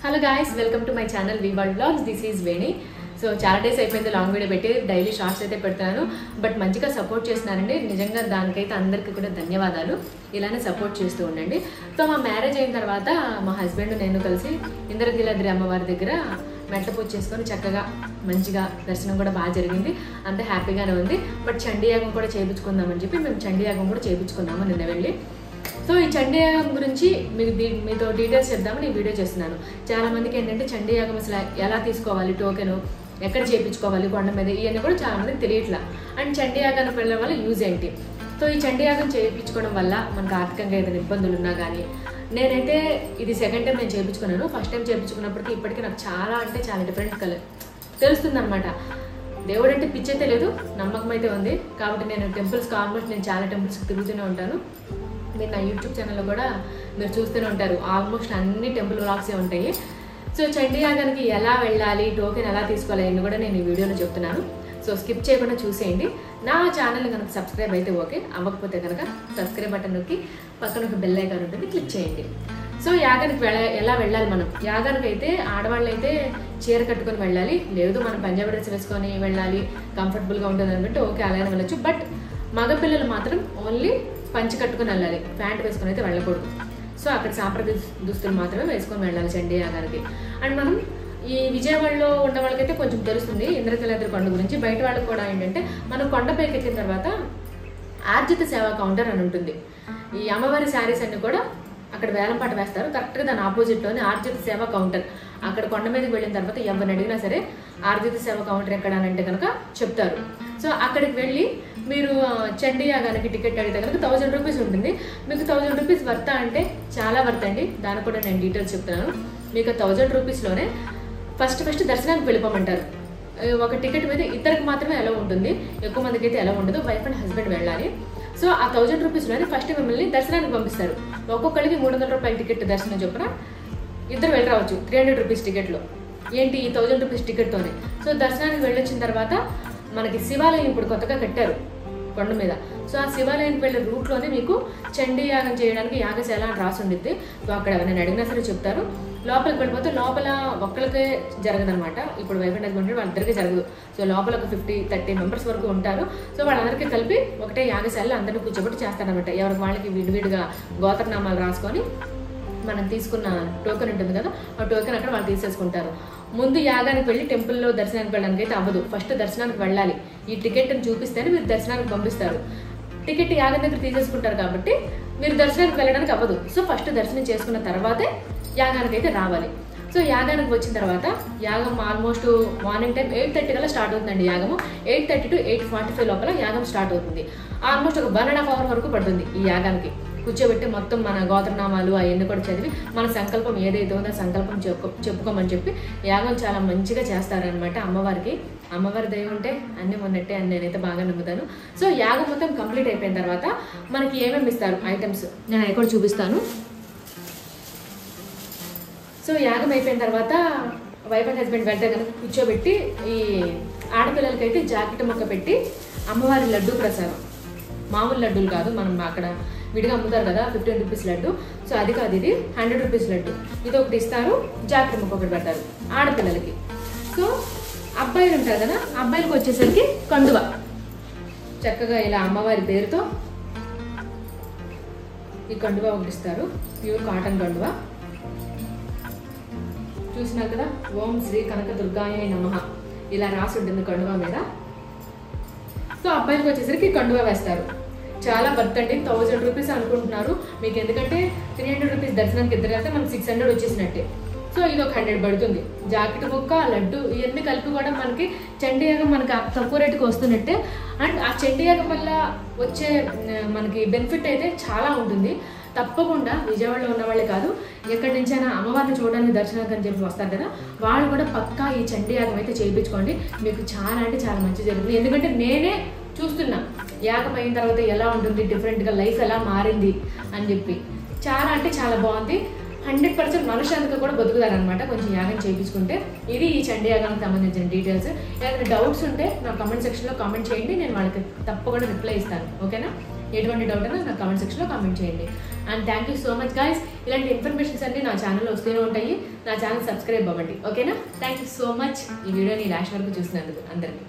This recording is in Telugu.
Hello guys, welcome to my channel Vworld Vlogs. This is Veni. So చాలా డేస్ అయిపోయింది లాంగ్ వీడియో పెట్టి డైలీ షార్ట్స్ అయితే పెడతాను. బట్ మంచిగా సపోర్ట్ చేస్తున్నారండి. నిజంగా దానికైతే అందరికీ కూడా ధన్యవాదాలు. ఇలానే సపోర్ట్ చేస్తూ ఉండండి. సో మా మ్యారేజ్ అయిన తర్వాత మా హస్బెండ్ నేను కలిసి ఇంద్రకీలాద్రి అమ్మవారి దగ్గర మెట్ల పూజ చేసుకొని చక్కగా మంచిగా దర్శనం కూడా బాగా జరిగింది. అంత హ్యాపీగానే ఉంది. బట్ చండీయాగం కూడా చేయించుకుందామని చెప్పి మేము చండీయాగం కూడా చేయించుకున్నాము నిన్న వెళ్ళి. సో ఈ చండీయాగం గురించి మీతో డీటెయిల్స్ చెప్దామని ఈ వీడియో చేస్తున్నాను. చాలా మందికి ఏంటంటే చండీయాగం అసలు ఎలా తీసుకోవాలి, టోకెను ఎక్కడ చేయించుకోవాలి, కొండ మీద ఇవన్నీ కూడా చాలా మందికి తెలియట్లా. అండ్ చండీయాగానికి వెళ్ళడం వల్ల యూజ్ ఏంటి? సో ఈ చండీయాగం చేయించుకోవడం వల్ల మనకు ఆర్థికంగా ఏదైనా ఇబ్బందులు ఉన్నా కానీ, నేనైతే ఇది సెకండ్ టైం నేను చేయించుకున్నాను. ఫస్ట్ టైం చేయించుకున్నప్పటికీ ఇప్పటికీ నాకు చాలా అంటే చాలా డిఫరెంట్ తెలుస్తుంది అనమాట. దేవుడు అంటే పిచ్చి అయితే లేదు, నమ్మకం అయితే ఉంది. కాబట్టి నేను టెంపుల్స్కి ఆల్మోస్ట్ నేను చాలా టెంపుల్స్కి తిరుగుతూనే ఉంటాను. మీరు నా యూట్యూబ్ ఛానల్లో కూడా మీరు చూస్తూనే ఉంటారు. ఆల్మోస్ట్ అన్ని టెంపుల్ వ్లాగ్సే ఉంటాయి. సో చండీయాగానికి ఎలా వెళ్ళాలి, టోకెన్ ఎలా తీసుకోవాలి అని కూడా నేను ఈ వీడియోలో చెప్తున్నాను. సో స్కిప్ చేయకుండా చూసేయండి. నా ఛానల్ కనుక సబ్స్క్రైబ్ అయితే ఓకే, అవ్వకపోతే కనుక సబ్స్క్రైబ్ బటన్ నొక్కి పక్కన ఒక బెల్ ఐకాన్ ఉంటుంది, క్లిక్ చేయండి. సో యాగానికి ఎలా వెళ్ళాలి మనం? యాగానికి అయితే ఆడవాళ్ళు అయితే చీర కట్టుకొని వెళ్ళాలి, లేదు మనం పంజాబీ డ్రెస్ వేసుకొని వెళ్ళాలి, కంఫర్టబుల్గా ఉంటుంది అనుకుంటే ఓకే అలానే వెళ్ళొచ్చు. బట్ మగపిల్లలు మాత్రం ఓన్లీ పంచి కట్టుకుని వెళ్ళాలి, ప్యాంట్ వేసుకొని అయితే వెళ్ళకూడదు. సో అక్కడ సాంప్రదాయ దుస్తులు మాత్రమే వేసుకొని వెళ్ళాలి చండీయాగానికి. అండ్ మనం ఈ విజయవాడలో ఉన్న వాళ్ళకైతే కొంచెం తెలుస్తుంది ఇంద్రకీలాద్రి కొండ గురించి. బయట వాళ్ళకి కూడా ఏంటంటే మనం కొండపైకి ఎక్కిన తర్వాత ఆర్జిత సేవా కౌంటర్ అని ఉంటుంది. ఈ అమ్మవారి శారీస్ అన్ని కూడా అక్కడ వేలంపాట వేస్తారు. కరెక్ట్గా దాని ఆపోజిట్లోనే ఆర్జిత సేవా కౌంటర్. అక్కడ కొండ మీదకి వెళ్ళిన తర్వాత ఎవరిని అడిగినా సరే ఆర్జిత సేవా కౌంటర్ ఎక్కడ అని అంటే కనుక చెప్తారు. సో అక్కడికి వెళ్ళి మీరు చండీయాగానికి టికెట్ అడిగితే కనుక 1000 రూపీస్ ఉంటుంది. మీకు 1000 రూపీస్ వర్తా అంటే చాలా వర్త్ అండి. దానికి కూడా నేను డీటెయిల్స్ చెప్తున్నాను. మీకు 1000 రూపీస్లోనే ఫస్ట్ దర్శనానికి వెళ్ళిపోమంటారు. ఒక టికెట్ మీద ఇద్దరికి మాత్రమే ఎలా ఉంటుంది, ఎక్కువ మందికి అయితే ఎలా ఉండదు. వైఫ్ అండ్ హస్బెండ్ వెళ్ళాలి. సో ఆ 1000 రూపీస్లోనే ఫస్ట్ మిమ్మల్ని దర్శనానికి పంపిస్తారు. ఒక్కొక్కరికి 300 రూపాయల టికెట్ దర్శనం చొప్పున ఇద్దరు వెళ్ళి రావచ్చు 300 రూపీస్ టికెట్లో. ఏంటి ఈ 1000 రూపీస్ టికెట్తోనే. సో దర్శనానికి వెళ్ళొచ్చిన తర్వాత మనకి శివాలయం ఇప్పుడు కొత్తగా కట్టారు కొండ మీద. సో ఆ శివాలయానికి వెళ్ళే రూట్లోనే మీకు చండీయాగం చేయడానికి యాగశాల అని రాసి ఉండిద్ది. సో అక్కడ ఎవరైనా అడిగినా సరే చెప్తారు. లోపలికి వెళ్ళిపోతే లోపల ఒక్కరికే జరగదనమాట. ఇప్పుడు వైఫ్ అండ్ హస్బెండ్ వాళ్ళిద్దరికీ జరగదు. సో లోపల ఒక 50-30 మెంబర్స్ వరకు ఉంటారు. సో వాళ్ళందరికీ కలిపి ఒకటే యాగశాలలో అందరినీ కూర్చోబెట్టి చేస్తారనమాట. ఎవరికి వాళ్ళకి విడివిడిగా గోత్రనామాలు రాసుకొని మనం తీసుకున్న టోకెన్ ఉంటుంది కదా, ఆ టోకెన్ అక్కడ వాళ్ళు తీసేసుకుంటారు. ముందు యాగానికి వెళ్ళి టెంపుల్లో దర్శనానికి వెళ్ళడానికి అయితే అవ్వదు. ఫస్ట్ దర్శనానికి వెళ్ళాలి. ఈ టికెట్ని చూపిస్తేనే మీరు దర్శనానికి పంపిస్తారు. టికెట్ యాగం దగ్గర తీసేసుకుంటారు కాబట్టి మీరు దర్శనానికి వెళ్ళడానికి అవ్వదు. సో ఫస్ట్ దర్శనం చేసుకున్న తర్వాతే యాగానికి అయితే రావాలి. సో యాగానికి వచ్చిన తర్వాత యాగం ఆల్మోస్ట్ మార్నింగ్ టైం 8:30 కల్లా స్టార్ట్ అవుతుందండి యాగము. 8:30 to 8:45 లోపల యాగం స్టార్ట్ అవుతుంది. ఆల్మోస్ట్ ఒక 1.5 hour వరకు పడుతుంది ఈ యాగానికి. కూర్చోబెట్టి మొత్తం మన గోత్రనామాలు అవన్నీ కూడా చదివి మన సంకల్పం ఏదైతే ఉందో సంకల్పం చెప్పుకోమని చెప్పి యాగం చాలా మంచిగా చేస్తారనమాట. అమ్మవారి దయ ఉంటే అన్నీ ఉన్నట్టే అని నేనైతే బాగా నమ్ముతాను. సో యాగం మొత్తం కంప్లీట్ అయిపోయిన తర్వాత మనకి ఏమేమి ఇస్తారు ఐటమ్స్ నేను అవి కూడా చూపిస్తాను. సో యాగం అయిపోయిన తర్వాత వైఫ్ అండ్ హస్బెండ్ వెళ్తే కనుక కూర్చోబెట్టి ఈ ఆడపిల్లలకైతే జాకెట్ మొక్క పెట్టి అమ్మవారి లడ్డూ ప్రసాదం, మామూలు లడ్డూలు కాదు, మనం అక్కడ విడిగా అమ్ముతారు కదా 15 రూపీస్ లడ్డు. సో అది కాదు, ఇది 100 రూపీస్ లడ్డు. ఇది ఒకటి ఇస్తారు, జాకెట్ మొక్క ఒకటి పెడతారు ఆడపిల్లలకి. సో అబ్బాయిలు ఉంటారు కదా, అబ్బాయిలకు వచ్చేసరికి కండువ చక్కగా ఇలా అమ్మవారి పేరుతో ఈ కండువ ఒకటి ఇస్తారు. ప్యూర్ కాటన్ కండువ. చూసినారు కదా, ఓం శ్రీ కనక దుర్గాయ నమః ఇలా రాసి ఉంటుంది కండువ మీద. సో అబ్బాయిలకు వచ్చేసరికి కండువ వేస్తారు. చాలా వర్త్ అండి. 1000 రూపీస్ అనుకుంటున్నారు మీకు, ఎందుకంటే 300 రూపీస్ దర్శనానికి ఇద్దరు అయితే మనకి 600 వచ్చేసినట్టే. సో ఇది ఒక 100 పడుతుంది. జాకెట్ ముక్క, లడ్డు ఇవన్నీ కలిపి కూడా మనకి చండీయాగం మనకి తక్కువ రేటుకి వస్తున్నట్టే. అండ్ ఆ చండీయాగం వల్ల వచ్చే మనకి బెనిఫిట్ అయితే చాలా ఉంటుంది. తప్పకుండా విజయవాడలో ఉన్న వాళ్ళే కాదు, ఎక్కడి నుంచైనా అమ్మవారిని చూడడానికి దర్శనానికి అని చెప్పి వస్తారు కదా, వాళ్ళు కూడా పక్కా ఈ చండీయాగం అయితే చేయించుకోండి. మీకు చాలా అంటే చాలా మంచి జరుగుతుంది. ఎందుకంటే నేనే చూస్తున్నా యాగం అయిన తర్వాత ఎలా ఉంటుంది, డిఫరెంట్గా లైఫ్ ఎలా మారింది అని చెప్పి. చాలా అంటే చాలా బాగుంది. 100% మనశ్శాంతిగా కూడా బతుకుతారనమాట కొంచెం యాగం చేయించుకుంటే. ఇది ఈ చండీయాగానికి సంబంధించిన డీటెయిల్స్. ఏదైనా డౌట్స్ ఉంటే నా కామెంట్ సెక్షన్లో కామెంట్ చేయండి, నేను వాళ్ళకి తప్పకుండా రిప్లై ఇస్తాను. ఓకేనా? ఎటువంటి డౌట్ అయినా నా కామెంట్ సెక్షన్లో కామెంట్ చేయండి. And thank you so much guys. ఇలాంటి ఇన్ఫర్మేషన్స్ అన్ని నా ఛానల్లో వస్తూనే ఉంటాయి. నా ఛానల్ సబ్స్క్రైబ్ అవ్వండి, ఓకేనా? థ్యాంక్ యూ సో మచ్ ఈ వీడియోని లాస్ట్ వరకు చూసినందుకు అందరికీ.